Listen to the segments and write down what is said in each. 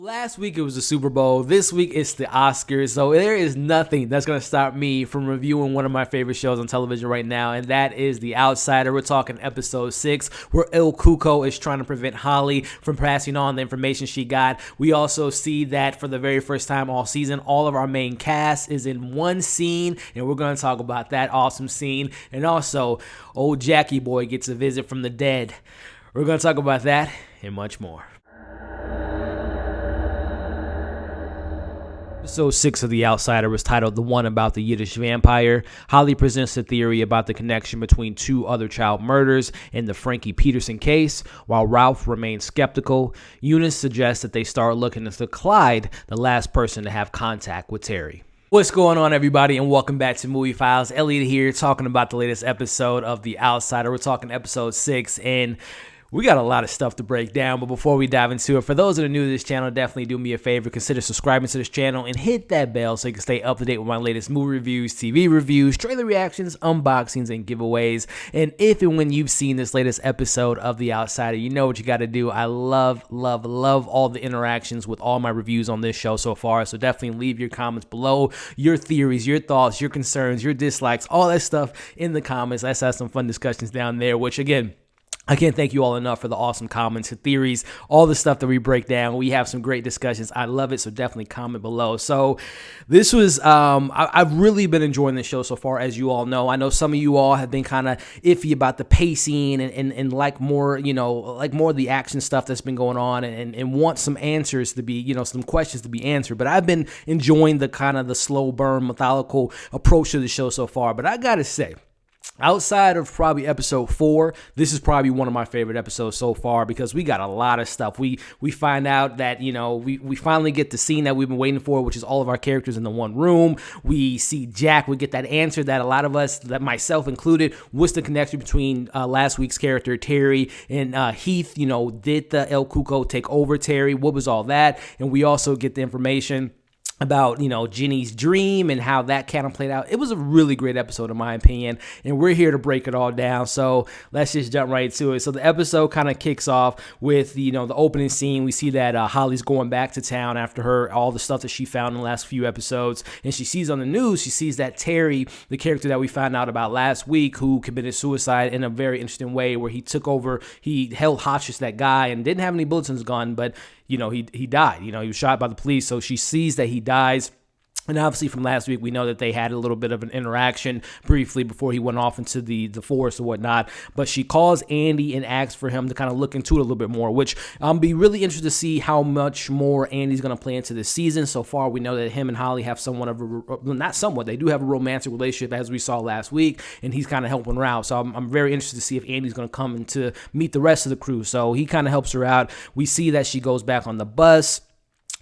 Last week it was the Super Bowl. This week it's the Oscars. So there is nothing that's going to stop me from reviewing one of my favorite shows on television right now, and that is The Outsider. We're talking episode 6, where Cuoco is trying to prevent Holly from passing on the information she got. We also see that for the very first time all season, all of our main cast is in one scene, and we're going to talk about that awesome scene. And also, old Jackie boy gets a visit from the dead. We're going to talk about that and much more. Episode 6 of The Outsider was titled The One About the Yiddish Vampire. Holly presents a theory about the connection between 2 other child murders in the Frankie Peterson case, while Ralph remains skeptical. Yunis suggests that they start looking into Clyde, the last person to have contact with Terry. What's going on, everybody, and welcome back to Movie Files. Elliot here, talking about the latest episode of The Outsider. We're talking episode 6, and we got a lot of stuff to break down, but before we dive into it, for those that are new to this channel, definitely do me a favor, consider subscribing to this channel and hit that bell so you can stay up to date with my latest movie reviews, TV reviews, trailer reactions, unboxings, and giveaways. And if and when you've seen this latest episode of The Outsider, you know what you got to do. I love all the interactions with all my reviews on this show so far, so definitely leave your comments below, your theories, your thoughts, your concerns, your dislikes, all that stuff in the comments. Let's have some fun discussions down there, which, again, I can't thank you all enough for the awesome comments and theories, all the stuff that we break down. We have some great discussions. I love it, so definitely comment below. So this was, I've really been enjoying this show so far, as you all know. I know some of you all have been kind of iffy about the pacing and like more, like more of the action stuff that's been going on and want some answers to be, some questions to be answered. But I've been enjoying the kind of the slow burn, methodical approach to the show so far. But I got to say, outside of probably episode 4, this is probably one of my favorite episodes so far because we got a lot of stuff. We find out that, we finally get the scene that we've been waiting for, which is all of our characters in the one room. We see Jack. We get that answer that a lot of us, that myself included, what's the connection between last week's character, Terry, and Heath? Did the Cuoco take over Terry? What was all that? And we also get the information about, Ginny's dream and how that kind of played out. It was a really great episode, in my opinion, and we're here to break it all down. So let's just jump right to it. So the episode kind of kicks off with, the opening scene. We see that Holly's going back to town after all the stuff that she found in the last few episodes, and she sees on the news, she sees that Terry, the character that we found out about last week, who committed suicide in a very interesting way, where he took over, he held hostage that guy and didn't have any bullets in his gun, but he died. He was shot by the police. So she sees that he dies. And obviously from last week, we know that they had a little bit of an interaction briefly before he went off into the forest or whatnot. But she calls Andy and asks for him to kind of look into it a little bit more, which I'm be really interested to see how much more Andy's going to play into this season. So far, we know that him and Holly have they do have a romantic relationship, as we saw last week, and he's kind of helping her out. So I'm very interested to see if Andy's going to come in to meet the rest of the crew. So he kind of helps her out. We see that she goes back on the bus.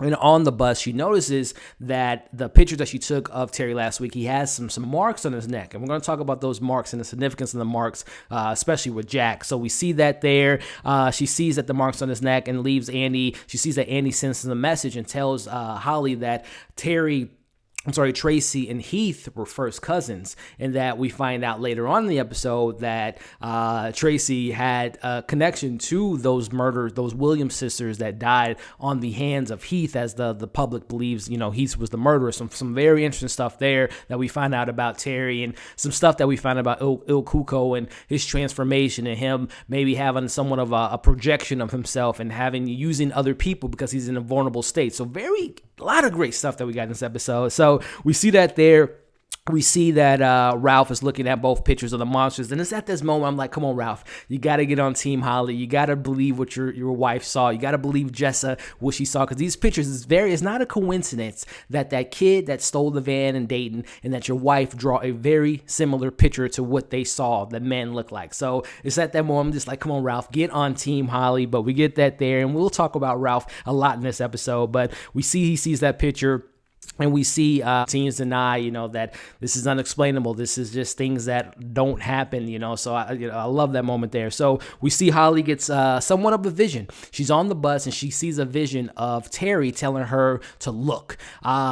And on the bus, she notices that the picture that she took of Terry last week, he has some marks on his neck. And we're going to talk about those marks and the significance of the marks, especially with Jack. So we see that there. She sees that the marks on his neck and leaves Andy. She sees that Andy sends him a message and tells Holly that Tracy and Heath were first cousins, and that we find out later on in the episode that Tracy had a connection to those Williams sisters that died on the hands of Heath, as the public believes, Heath was the murderer. Some very interesting stuff there that we find out about Terry, and some stuff that we find out about Cuoco and his transformation, and him maybe having somewhat of a projection of himself and using other people because he's in a vulnerable state. So a lot of great stuff that we got in this episode. So we see that there. We see that Ralph is looking at both pictures of the monsters. And it's at this moment, I'm like, come on, Ralph. You got to get on Team Holly. You got to believe what your wife saw. You got to believe Jessa, what she saw. Because these pictures, it's not a coincidence that kid that stole the van in Dayton and that your wife draw a very similar picture to what they saw the men look like. So it's at that moment, I'm just like, come on, Ralph, get on Team Holly. But we get that there. And we'll talk about Ralph a lot in this episode. But he sees that picture. And we see teens deny, that this is unexplainable. This is just things that don't happen, So I love that moment there. So we see Holly gets somewhat of a vision. She's on the bus and she sees a vision of Terry telling her to look.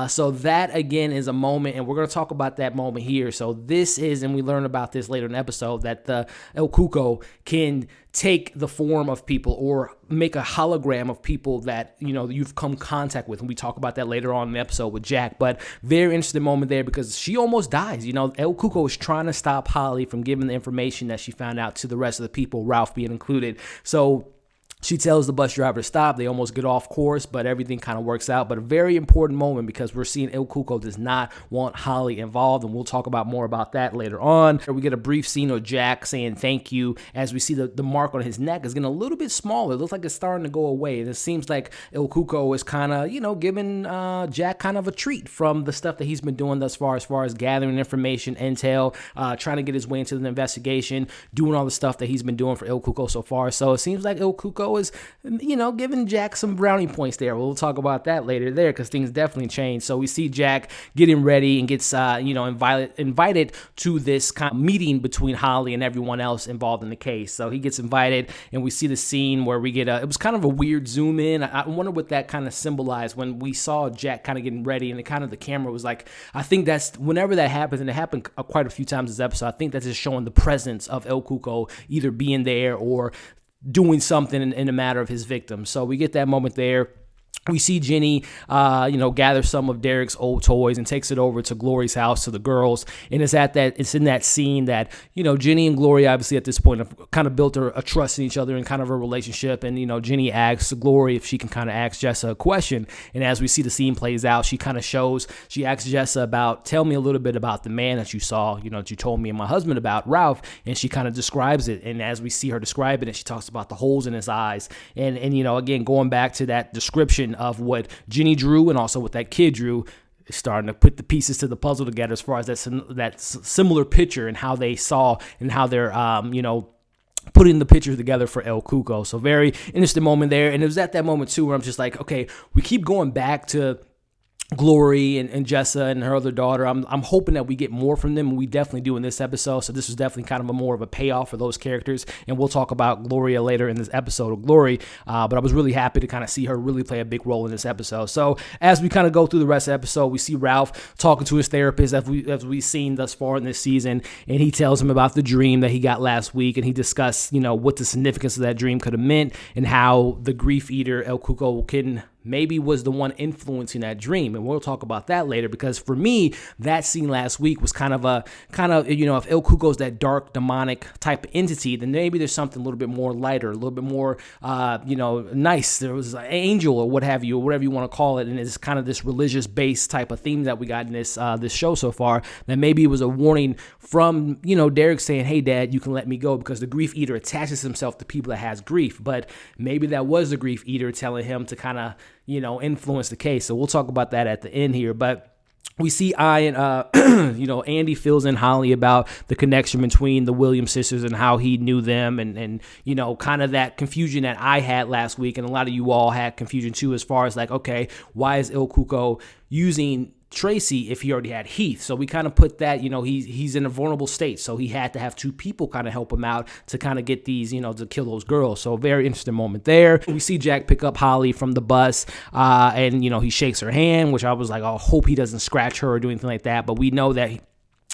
So that again is a moment, and we're going to talk about that moment here. So this is, and we learn about this later in the episode, that the Cuoco can take the form of people or make a hologram of people that, you've come contact with. And we talk about that later on in the episode with Jack. But very interesting moment there because she almost dies. El Cuco is trying to stop Holly from giving the information that she found out to the rest of the people, Ralph being included. So she tells the bus driver to stop. They almost get off course, but everything kind of works out. But a very important moment because we're seeing El Cuco does not want Holly involved, and we'll talk about more about that later on. We get a brief scene of Jack saying thank you as we see the mark on his neck is getting a little bit smaller. It looks like it's starting to go away. And it seems like El Cuco is kind of, giving Jack kind of a treat from the stuff that he's been doing thus far, as far as gathering information, intel, trying to get his way into the investigation, doing all the stuff that he's been doing for El Cuco so far. So it seems like El Cuco is, giving Jack some brownie points there. We'll talk about that later there because things definitely change. So we see Jack getting ready and gets, invited to this kind of meeting between Holly and everyone else involved in the case. So he gets invited and we see the scene where we get it was kind of a weird zoom in. I wonder what that kind of symbolized when we saw Jack kind of getting ready and the camera was like, I think that's whenever that happens, and it happened quite a few times this episode, I think that's just showing the presence of El Cuco either being there or doing something in a matter of his victim. So we get that moment there. We see Jenny, gather some of Derek's old toys and takes it over to Glory's house to the girls. And it's in that scene that, Jenny and Glory obviously at this point have kind of built a trust in each other and kind of a relationship. And, Jenny asks Glory if she can kind of ask Jessa a question. And as we see the scene plays out, she asks Jessa tell me a little bit about the man that you saw, that you told me and my husband about, Ralph. And she kind of describes it. And as we see her describe it, and she talks about the holes in his eyes. And again, going back to that description of what Jenny drew and also what that kid drew, is starting to put the pieces to the puzzle together as far as that similar picture and how they saw and how they're, putting the picture together for El Cuco. So very interesting moment there. And it was at that moment too where I'm just like, okay, we keep going back to Glory and Jessa and her other daughter. I'm hoping that we get more from them, and we definitely do in this episode. So this was definitely kind of more of a payoff for those characters, and we'll talk about Gloria later in this episode of Glory. But I was really happy to kind of see her really play a big role in this episode. So as we kind of go through the rest of the episode, we see Ralph talking to his therapist as we've seen thus far in this season, and he tells him about the dream that he got last week, and he discussed, what the significance of that dream could have meant and how the grief eater El Cuco maybe was the one influencing that dream. And we'll talk about that later, because for me, that scene last week was kind of, if El Cuco's that dark, demonic type of entity, then maybe there's something a little bit more lighter, a little bit more, nice. There was an angel or what have you, or whatever you want to call it. And it's kind of this religious based type of theme that we got in this show so far, that maybe it was a warning from, Derek saying, hey, Dad, you can let me go, because the grief eater attaches himself to people that has grief. But maybe that was the grief eater telling him to kind of, influence the case. So we'll talk about that at the end here. But we see Andy fills in Holly about the connection between the Williams sisters and how he knew them, and kind of that confusion that I had last week, and a lot of you all had confusion too, as far as like, okay, why is El Cuco using Tracy if he already had Heath? So we kind of put that, he's in a vulnerable state, so he had to have two people kind of help him out to kind of get these, to kill those girls. So a very interesting moment there. We see Jack pick up Holly from the bus, and he shakes her hand, which I was like, I hope he doesn't scratch her or do anything like that. But we know that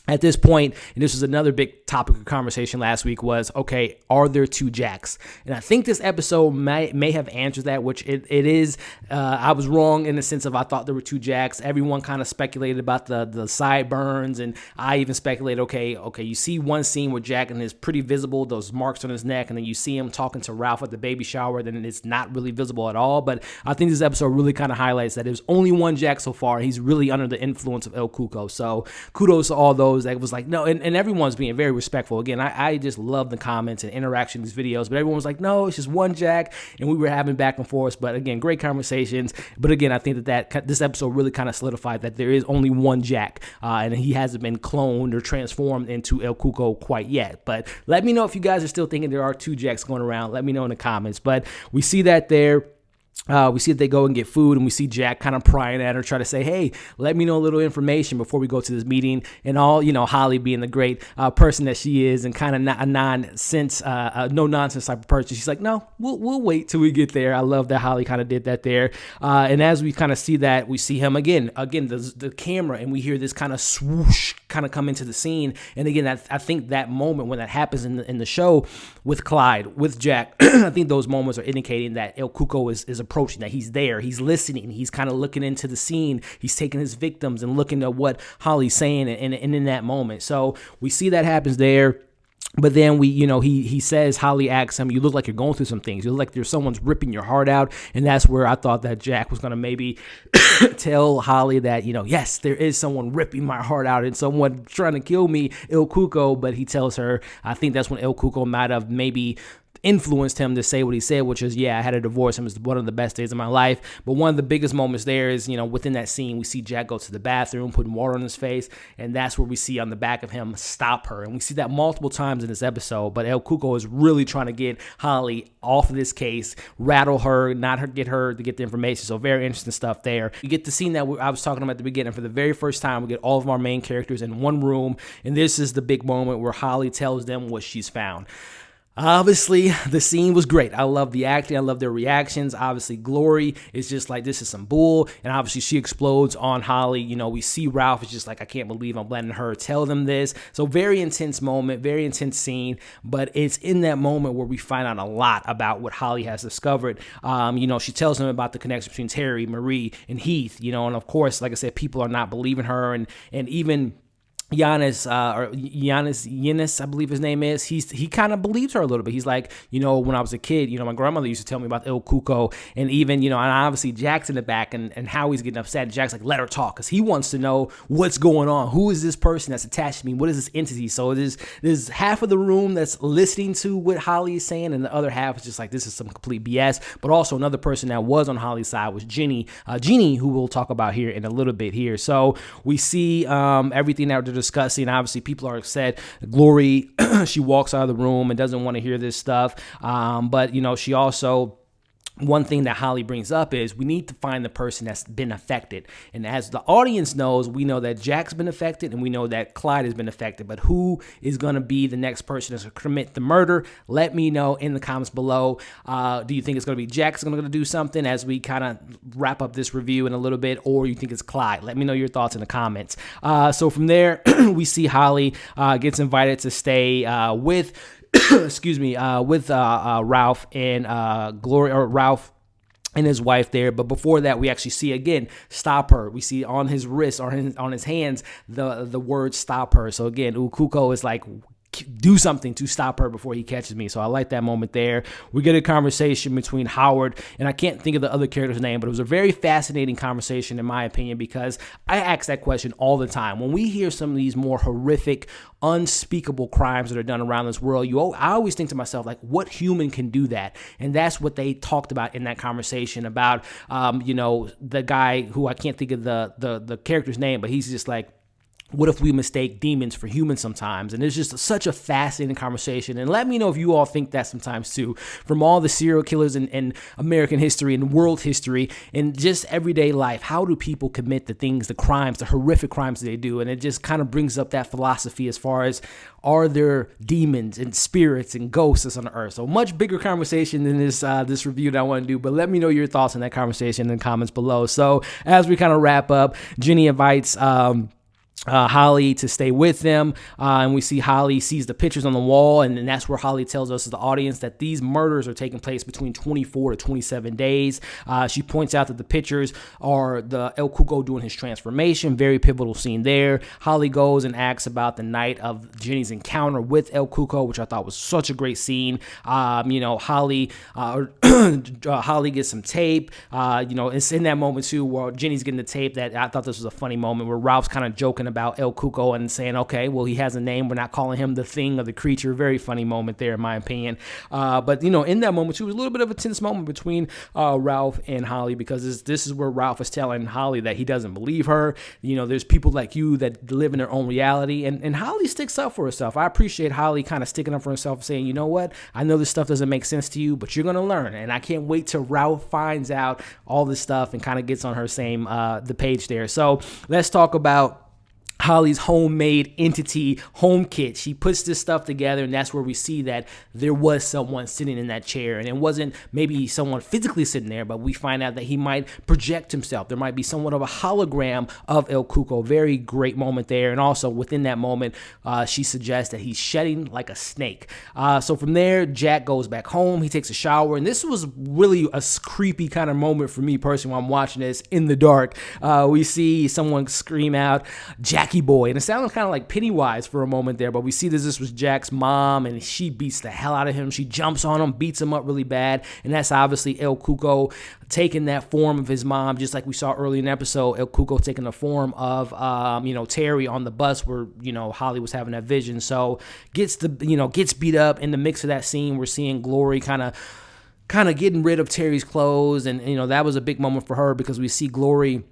at this point, and this was another big topic of conversation last week, was, okay, are there two Jacks? And I think this episode may have answered that, which it is. I was wrong in the sense of I thought there were two Jacks. Everyone kind of speculated about the sideburns, and I even speculated, okay, you see one scene where Jack and it's pretty visible, those marks on his neck, and then you see him talking to Ralph at the baby shower, then it's not really visible at all. But I think this episode really kind of highlights that there's only one Jack so far. He's really under the influence of El Cuco. So kudos to all those that was like, no, and everyone's being very respectful. Again, I just love the comments and interaction in these videos, but everyone was like, no, it's just one Jack, and we were having back and forth. But again, great conversations. But again, I think that this episode really kind of solidified that there is only one Jack, and he hasn't been cloned or transformed into El Cuco quite yet. But let me know if you guys are still thinking there are two Jacks going around. Let me know in the comments. But we see that there. We see that they go and get food, and we see Jack kind of prying at her, try to say, hey, let me know a little information before we go to this meeting. And all, Holly being the great person that she is, and kind of no nonsense type of person. She's like, no, we'll wait till we get there. I love that Holly kind of did that there. And as we kind of see that, we see him again, the camera, and we hear this kind of swoosh kind of come into the scene. And again, I think that moment when that happens in the show with Clyde, with Jack, I think those moments are indicating that El Cuco is approaching, that he's there, he's listening, he's kind of looking into the scene, he's taking his victims and looking at what Holly's saying and in that moment. So we see that happens there. But then he says, Holly asks him, you look like you're going through some things. You look like there's someone's ripping your heart out. And that's where I thought that Jack was going to maybe tell Holly that, yes, there is someone ripping my heart out and someone trying to kill me, El Cuco. But he tells her, I think that's when El Cuco might have maybe influenced him to say what he said, which is, I had a divorce. It was one of the best days of my life. But one of the biggest moments there is, within that scene, we see Jack go to the bathroom, putting water on his face, and that's where we see on the back of him, stop her. And we see that multiple times in this episode, but El Cuco is really trying to get Holly off of this case, rattle her, get her to get the information. So very interesting stuff there. You get the scene that I was talking about at the beginning. For the very first time, we get all of our main characters in one room, and this is the big moment where Holly tells them what she's found. Obviously, the scene was great. I love the acting. I love their reactions. Obviously, Glory is just like, this is some bull. And obviously, she explodes on Holly. We see Ralph is just like, I can't believe I'm letting her tell them this. So very intense moment, very intense scene. But it's in that moment where we find out a lot about what Holly has discovered. She tells them about the connection between Terry, Marie, and Heath. And of course, like I said, people are not believing her. And even Yunis, I believe his name is, he kind of believes her a little bit. He's like, when I was a kid, my grandmother used to tell me about El Cuco, and even, and obviously Jack's in the back, and how he's getting upset. Jack's like, let her talk, because he wants to know what's going on. Who is this person that's attached to me? What is this entity? So there's half of the room that's listening to what Holly is saying, and the other half is just like, this is some complete BS. But also another person that was on Holly's side was Jeannie, who we'll talk about here in a little bit here. So we see everything that they're discussing. Obviously, people are upset. Glory, she walks out of the room and doesn't want to hear this stuff. But she also, one thing that Holly brings up is we need to find the person that's been affected. And as the audience knows, we know that Jack's been affected and we know that Clyde has been affected. But who is going to be the next person that's going to commit the murder? Let me know in the comments below. Do you think it's going to be Jack's going to do something as we kind of wrap up this review in a little bit, or you think it's Clyde? Let me know your thoughts in the comments. So from there, we see Holly gets invited to stay with Ralph and Glory, or Ralph and his wife there. But before that, we actually see, again, stop her. We see on his wrist or on his hands the word stop her. So again, Cuoco is like, do something to stop her before he catches me. So I like that moment there. We get a conversation between Howard, and I can't think of the other character's name, but it was a very fascinating conversation in my opinion, because I ask that question all the time. When we hear some of these more horrific, unspeakable crimes that are done around this world, I always think to myself, like, what human can do that? And that's what they talked about in that conversation about, the guy who, I can't think of the character's name, but he's just like, what if we mistake demons for humans sometimes? And it's just such a fascinating conversation. And let me know if you all think that sometimes too, from all the serial killers in American history and world history and just everyday life. How do people commit the things, the crimes, the horrific crimes that they do? And it just kind of brings up that philosophy as far as, are there demons and spirits and ghosts on the earth? So much bigger conversation than this review that I want to do. But let me know your thoughts on that conversation in the comments below. So as we kind of wrap up, Jenny invites Holly to stay with them, and we see Holly sees the pictures on the wall, and that's where Holly tells us as the audience that these murders are taking place between 24 to 27 days. She points out that the pictures are the El Cuco doing his transformation. Very pivotal scene there. Holly goes and asks about the night of Jenny's encounter with El Cuco, which I thought was such a great scene. Holly Holly gets some tape. It's in that moment too where Jenny's getting the tape that I thought this was a funny moment where Ralph's kind of joking about El Cuco and saying, okay, well, he has a name. We're not calling him the thing or the creature. Very funny moment there, in my opinion. But in that moment too, it was a little bit of a tense moment between Ralph and Holly, because this is where Ralph is telling Holly that he doesn't believe her. There's people like you that live in their own reality. And Holly sticks up for herself. I appreciate Holly kind of sticking up for herself and saying, you know what? I know this stuff doesn't make sense to you, but you're going to learn. And I can't wait till Ralph finds out all this stuff and kind of gets on her same the page there. So let's talk about Holly's homemade entity home kit. She puts this stuff together, and that's where we see that there was someone sitting in that chair, and it wasn't maybe someone physically sitting there, but we find out that he might project himself. There might be somewhat of a hologram of El Cuoco. Very great moment there. And also within that moment, she suggests that he's shedding like a snake. So from there, Jack goes back home. He takes a shower, and this was really a creepy kind of moment for me personally while I'm watching this in the dark. We see someone scream out, "Jackie boy," and it sounded kind of like Pennywise for a moment there, but we see this was Jack's mom, and she beats the hell out of him. She jumps on him, beats him up really bad, and that's obviously El Cuoco taking that form of his mom, just like we saw early in the episode. El Cuoco taking the form of Terry on the bus where Holly was having that vision. So gets beat up. In the mix of that scene, we're seeing Glory kind of getting rid of Terry's clothes, and that was a big moment for her because we see Glory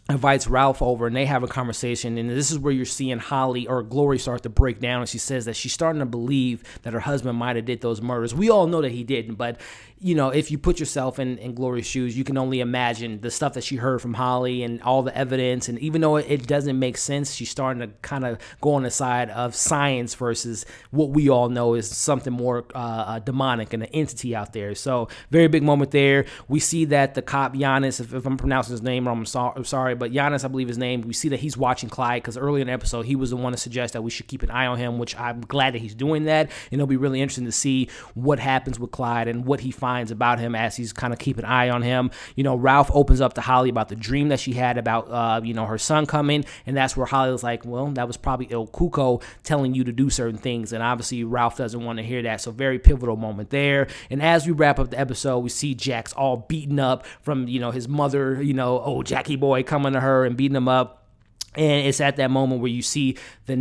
invites Ralph over, and they have a conversation, and this is where you're seeing Holly or Glory start to break down, and she says that she's starting to believe that her husband might have did those murders. We all know that he didn't, but if you put yourself in Glory's shoes, you can only imagine the stuff that she heard from Holly and all the evidence, and even though it doesn't make sense, she's starting to kind of go on the side of science versus what we all know is something more demonic and an entity out there. So very big moment there. We see that the cop Yunis, if I'm pronouncing his name wrong, I'm sorry, but Yunis, I believe his name, we see that he's watching Clyde because earlier in the episode, he was the one to suggest that we should keep an eye on him, which I'm glad that he's doing that. And it'll be really interesting to see what happens with Clyde and what he finds about him as he's kind of keeping an eye on him. Ralph opens up to Holly about the dream that she had about, her son coming. And that's where Holly was like, well, that was probably El Cuoco telling you to do certain things. And obviously Ralph doesn't want to hear that. So very pivotal moment there. And as we wrap up the episode, we see Jack's all beaten up from, his mother, Jackie boy coming to her and beating him up. And it's at that moment where you see the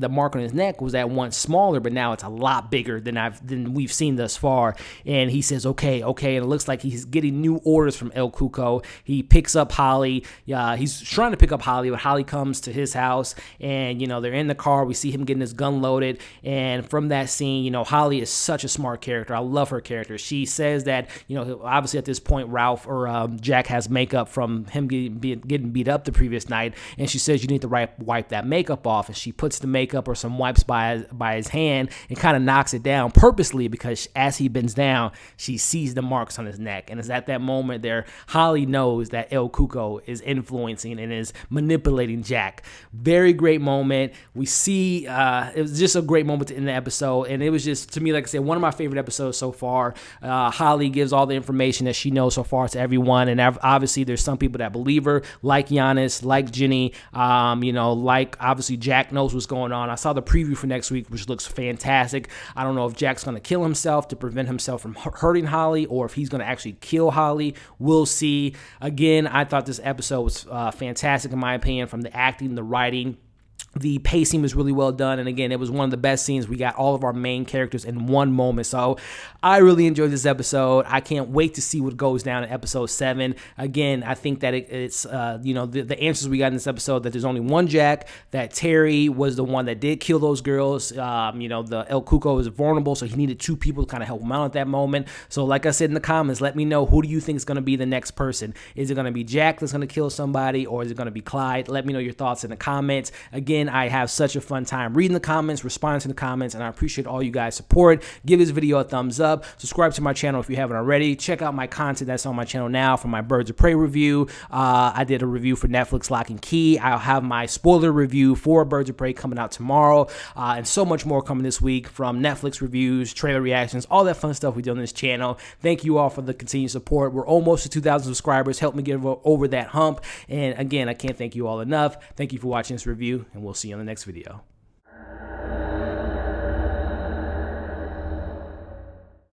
mark on his neck was at once smaller, but now it's a lot bigger than we've seen thus far. And he says, okay. And it looks like he's getting new orders from El Cuoco. He picks up Holly. He's trying to pick up Holly, but Holly comes to his house, and, they're in the car. We see him getting his gun loaded. And from that scene, Holly is such a smart character. I love her character. She says that, obviously at this point, Ralph or Jack has makeup from him getting beat up the previous night. And she says, you need to wipe that makeup off, and she puts the makeup or some wipes by his hand and kind of knocks it down purposely because as he bends down, she sees the marks on his neck. And it's at that moment there, Holly knows that El Cuoco is influencing and is manipulating Jack. Very great moment. We see it was just a great moment to end the episode, and it was just, to me, like I said, one of my favorite episodes so far. Holly gives all the information that she knows so far to everyone, and obviously there's some people that believe her, like Yunis, like Ginny. Like obviously Jack knows what's going on. I saw the preview for next week, which looks fantastic. I don't know if Jack's going to kill himself to prevent himself from hurting Holly, or if he's going to actually kill Holly. We'll see. Again, I thought this episode was fantastic in my opinion, from the acting, the writing. The pacing was really well done, and again, it was one of the best scenes. We got all of our main characters in one moment, so I really enjoyed this episode. I can't wait to see what goes down in episode 7. Again, I think that it's the answers we got in this episode, that there's only one Jack, that Terry was the one that did kill those girls. The El Cuoco is vulnerable, so he needed 2 people to kind of help him out at that moment. So like I said in the comments, let me know, who do you think is going to be the next person? Is it going to be Jack that's going to kill somebody, or is it going to be Clyde? Let me know your thoughts in the comments. Again, I have such a fun time reading the comments, responding to the comments, and I appreciate all you guys' support. Give this video a thumbs up. Subscribe to my channel if you haven't already. Check out my content that's on my channel now from my Birds of Prey review. I did a review for Netflix Lock and Key. I'll have my spoiler review for Birds of Prey coming out tomorrow, and so much more coming this week from Netflix reviews, trailer reactions, all that fun stuff we do on this channel. Thank you all for the continued support. We're almost to 2,000 subscribers. Help me get over that hump. And again, I can't thank you all enough. Thank you for watching this review, and we'll see you on the next video.